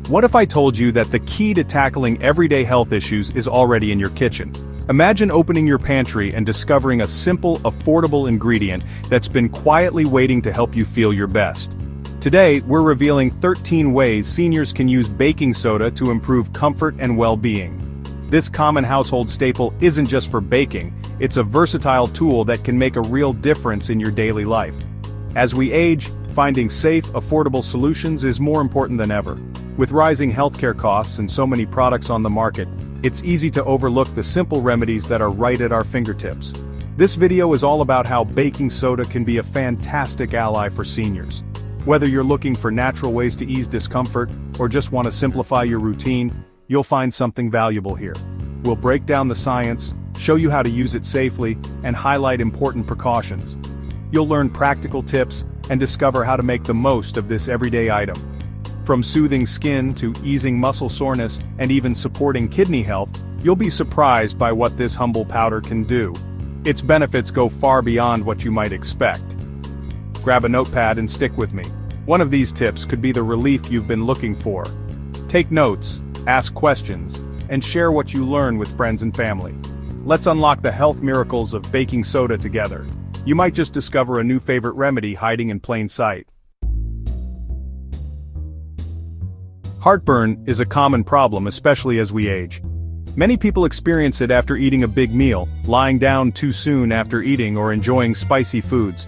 What if I told you that the key to tackling everyday health issues is already in your kitchen? Imagine opening your pantry and discovering a simple, affordable ingredient that's been quietly waiting to help you feel your best. Today, we're revealing 13 ways seniors can use baking soda to improve comfort and well-being. This common household staple isn't just for baking, it's a versatile tool that can make a real difference in your daily life. As we age, finding safe, affordable solutions is more important than ever. With rising healthcare costs and so many products on the market, it's easy to overlook the simple remedies that are right at our fingertips. This video is all about how baking soda can be a fantastic ally for seniors. Whether you're looking for natural ways to ease discomfort, or just want to simplify your routine, you'll find something valuable here. We'll break down the science, show you how to use it safely, and highlight important precautions. You'll learn practical tips, and discover how to make the most of this everyday item. From soothing skin to easing muscle soreness and even supporting kidney health, you'll be surprised by what this humble powder can do. Its benefits go far beyond what you might expect. Grab a notepad and stick with me. One of these tips could be the relief you've been looking for. Take notes, ask questions, and share what you learn with friends and family. Let's unlock the health miracles of baking soda together. You might just discover a new favorite remedy hiding in plain sight. Heartburn is a common problem, especially as we age. Many people experience it after eating a big meal, lying down too soon after eating, or enjoying spicy foods.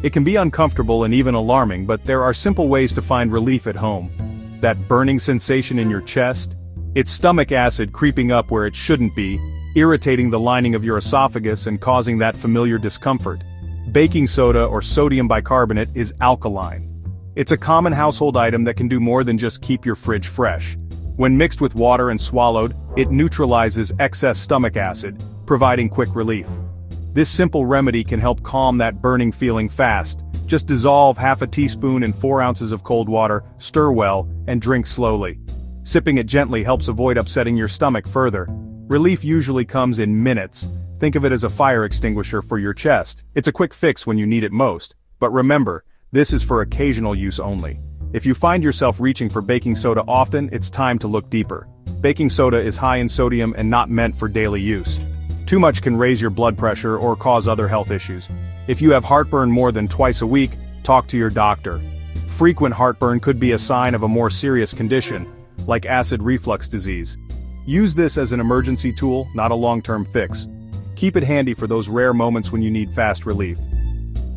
It can be uncomfortable and even alarming, but there are simple ways to find relief at home. That burning sensation in your chest? It's stomach acid creeping up where it shouldn't be, irritating the lining of your esophagus and causing that familiar discomfort. Baking soda, or sodium bicarbonate, is alkaline. It's a common household item that can do more than just keep your fridge fresh. When mixed with water and swallowed, it neutralizes excess stomach acid, providing quick relief. This simple remedy can help calm that burning feeling fast. Just dissolve half a teaspoon in 4 ounces of cold water, stir well, and drink slowly. Sipping it gently helps avoid upsetting your stomach further. Relief usually comes in minutes. Think of it as a fire extinguisher for your chest. It's a quick fix when you need it most. But remember, this is for occasional use only. If you find yourself reaching for baking soda often, it's time to look deeper. Baking soda is high in sodium and not meant for daily use. Too much can raise your blood pressure or cause other health issues. If you have heartburn more than twice a week, talk to your doctor. Frequent heartburn could be a sign of a more serious condition, like acid reflux disease. Use this as an emergency tool, not a long-term fix. Keep it handy for those rare moments when you need fast relief.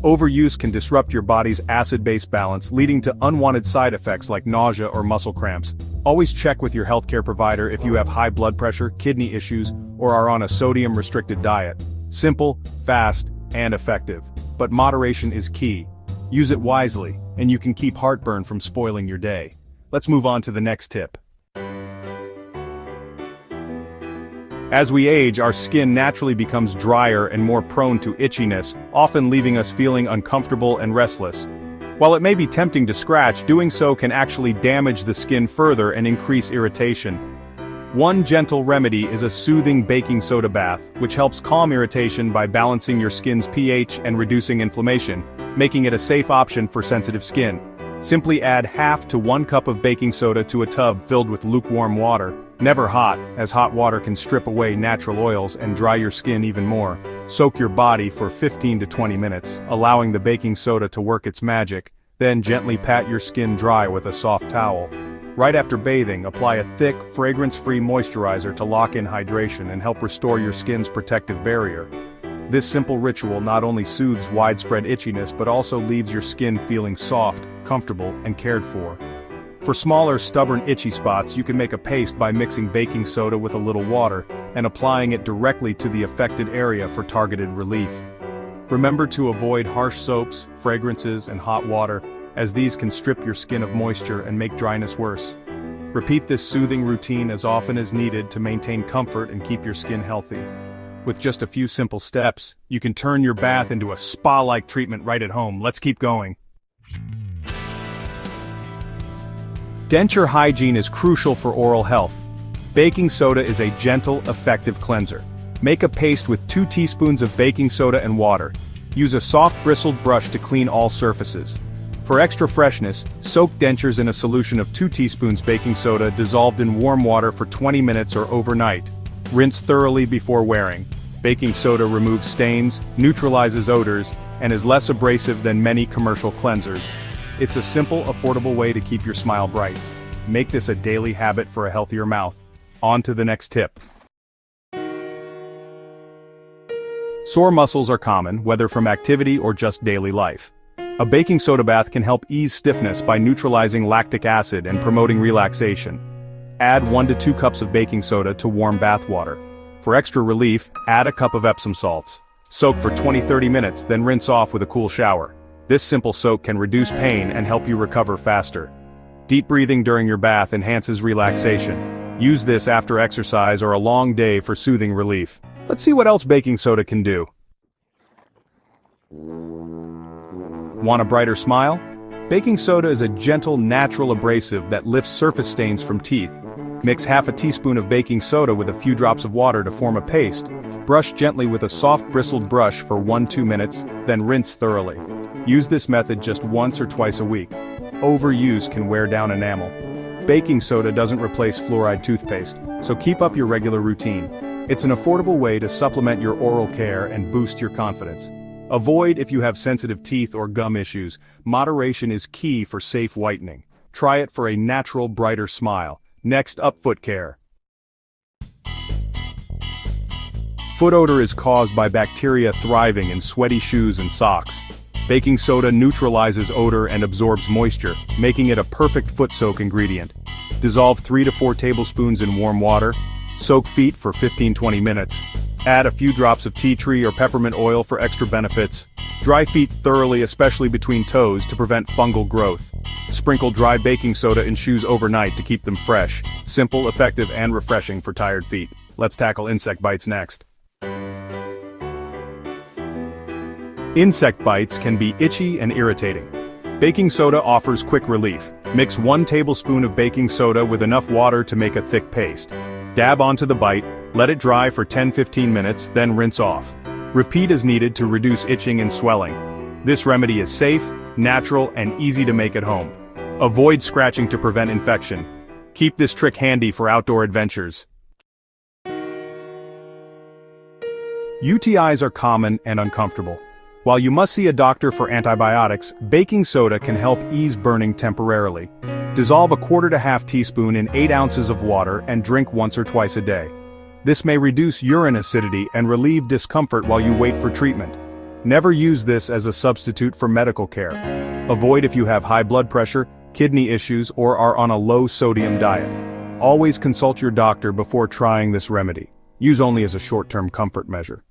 Overuse can disrupt your body's acid-base balance, leading to unwanted side effects like nausea or muscle cramps. Always check with your healthcare provider if you have high blood pressure, kidney issues, or are on a sodium-restricted diet. Simple, fast, and effective. But moderation is key. Use it wisely, and you can keep heartburn from spoiling your day. Let's move on to the next tip. As we age, our skin naturally becomes drier and more prone to itchiness, often leaving us feeling uncomfortable and restless. While it may be tempting to scratch, doing so can actually damage the skin further and increase irritation. One gentle remedy is a soothing baking soda bath, which helps calm irritation by balancing your skin's pH and reducing inflammation, making it a safe option for sensitive skin. Simply add half to 1 cup of baking soda to a tub filled with lukewarm water. Never hot, as hot water can strip away natural oils and dry your skin even more. Soak your body for 15 to 20 minutes, allowing the baking soda to work its magic, then gently pat your skin dry with a soft towel. Right after bathing, apply a thick, fragrance-free moisturizer to lock in hydration and help restore your skin's protective barrier. This simple ritual not only soothes widespread itchiness but also leaves your skin feeling soft, comfortable, and cared for. For smaller, stubborn, itchy spots, you can make a paste by mixing baking soda with a little water and applying it directly to the affected area for targeted relief. Remember to avoid harsh soaps, fragrances, and hot water, as these can strip your skin of moisture and make dryness worse. Repeat this soothing routine as often as needed to maintain comfort and keep your skin healthy. With just a few simple steps, you can turn your bath into a spa-like treatment right at home. Let's keep going. Denture hygiene is crucial for oral health. Baking soda is a gentle, effective cleanser. Make a paste with 2 teaspoons of baking soda and water. Use a soft bristled brush to clean all surfaces. For extra freshness, soak dentures in a solution of 2 teaspoons baking soda dissolved in warm water for 20 minutes or overnight. Rinse thoroughly before wearing. Baking soda removes stains, neutralizes odors, and is less abrasive than many commercial cleansers. It's a simple, affordable way to keep your smile bright. Make this a daily habit for a healthier mouth. On to the next tip. Sore muscles are common, whether from activity or just daily life. A baking soda bath can help ease stiffness by neutralizing lactic acid and promoting relaxation. Add 1 to 2 cups of baking soda to warm bath water. For extra relief, add a cup of Epsom salts. Soak for 20-30 minutes, then rinse off with a cool shower. This simple soak can reduce pain and help you recover faster. Deep breathing during your bath enhances relaxation. Use this after exercise or a long day for soothing relief. Let's see what else baking soda can do. Want a brighter smile? Baking soda is a gentle, natural abrasive that lifts surface stains from teeth. Mix half a teaspoon of baking soda with a few drops of water to form a paste. Brush gently with a soft bristled brush for 1-2 minutes, then rinse thoroughly. Use this method just once or twice a week. Overuse can wear down enamel. Baking soda doesn't replace fluoride toothpaste, so keep up your regular routine. It's an affordable way to supplement your oral care and boost your confidence. Avoid if you have sensitive teeth or gum issues. Moderation is key for safe whitening. Try it for a natural, brighter smile. Next up, foot care. Foot odor is caused by bacteria thriving in sweaty shoes and socks. Baking soda neutralizes odor and absorbs moisture, making it a perfect foot soak ingredient. Dissolve 3 to 4 tablespoons in warm water. Soak feet for 15-20 minutes. Add a few drops of tea tree or peppermint oil for extra benefits. Dry feet thoroughly, especially between toes, to prevent fungal growth. Sprinkle dry baking soda in shoes overnight to keep them fresh. Simple, effective, and refreshing for tired feet. Let's tackle insect bites next. Insect bites can be itchy and irritating. Baking soda offers quick relief. Mix 1 tablespoon of baking soda with enough water to make a thick paste. Dab onto the bite, let it dry for 10-15 minutes, then rinse off. Repeat as needed to reduce itching and swelling. This remedy is safe, natural, and easy to make at home. Avoid scratching to prevent infection. Keep this trick handy for outdoor adventures. UTIs are common and uncomfortable. While you must see a doctor for antibiotics, baking soda can help ease burning temporarily. Dissolve 1/4 to 1/2 teaspoon in 8 ounces of water and drink once or twice a day. This may reduce urine acidity and relieve discomfort while you wait for treatment. Never use this as a substitute for medical care. Avoid if you have high blood pressure, kidney issues, or are on a low-sodium diet. Always consult your doctor before trying this remedy. Use only as a short-term comfort measure.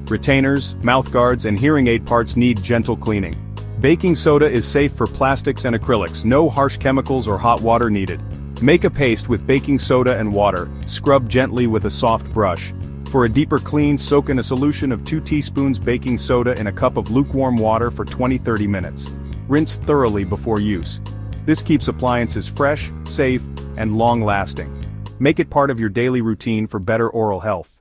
Retainers, mouthguards, and hearing aid parts need gentle cleaning. Baking soda is safe for plastics and acrylics, no harsh chemicals or hot water needed. Make a paste with baking soda and water, scrub gently with a soft brush. For a deeper clean, soak in a solution of 2 teaspoons baking soda in a cup of lukewarm water for 20-30 minutes. Rinse thoroughly before use. This keeps appliances fresh, safe, and long-lasting. Make it part of your daily routine for better oral health.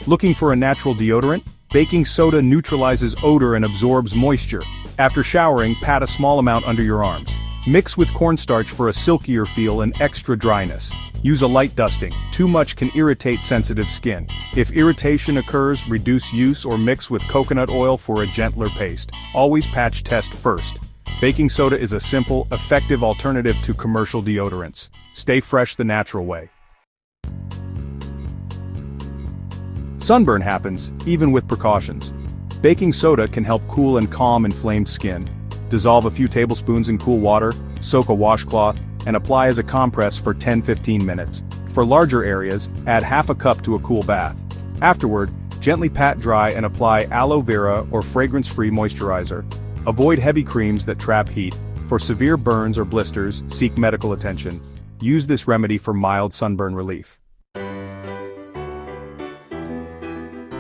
Looking for a natural deodorant? Baking soda neutralizes odor and absorbs moisture. After showering, pat a small amount under your arms. Mix with cornstarch for a silkier feel and extra dryness. Use a light dusting. Too much can irritate sensitive skin. If irritation occurs, reduce use or mix with coconut oil for a gentler paste. Always patch test first. Baking soda is a simple, effective alternative to commercial deodorants. Stay fresh the natural way. Sunburn happens, even with precautions. Baking soda can help cool and calm inflamed skin. Dissolve a few tablespoons in cool water, soak a washcloth, and apply as a compress for 10-15 minutes. For larger areas, add half a cup to a cool bath. Afterward, gently pat dry and apply aloe vera or fragrance-free moisturizer. Avoid heavy creams that trap heat. For severe burns or blisters, seek medical attention. Use this remedy for mild sunburn relief.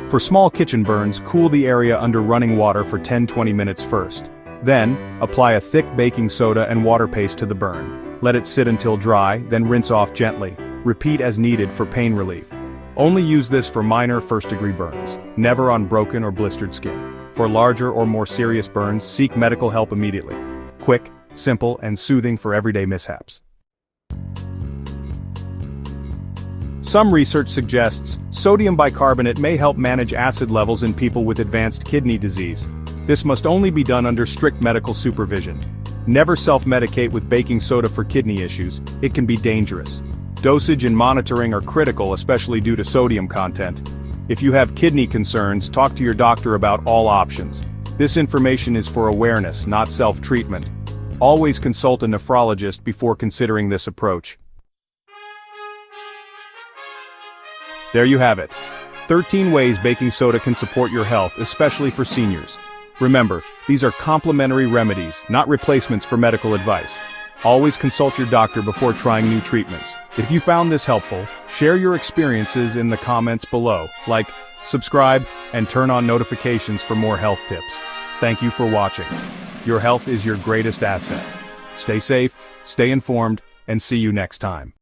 For small kitchen burns, cool the area under running water for 10-20 minutes first. Then, apply a thick baking soda and water paste to the burn. Let it sit until dry, then rinse off gently. Repeat as needed for pain relief. Only use this for minor first-degree burns, never on broken or blistered skin. For larger or more serious burns, seek medical help immediately. Quick, simple, and soothing for everyday mishaps. Some research suggests sodium bicarbonate may help manage acid levels in people with advanced kidney disease. This must only be done under strict medical supervision. Never self-medicate with baking soda for kidney issues, it can be dangerous. Dosage and monitoring are critical, especially due to sodium content. If you have kidney concerns, talk to your doctor about all options. This information is for awareness, not self-treatment. Always consult a nephrologist before considering this approach. There you have it. 13 ways baking soda can support your health, especially for seniors. Remember, these are complementary remedies, not replacements for medical advice. Always consult your doctor before trying new treatments. If you found this helpful, share your experiences in the comments below. Like, subscribe, and turn on notifications for more health tips. Thank you for watching. Your health is your greatest asset. Stay safe, stay informed, and see you next time.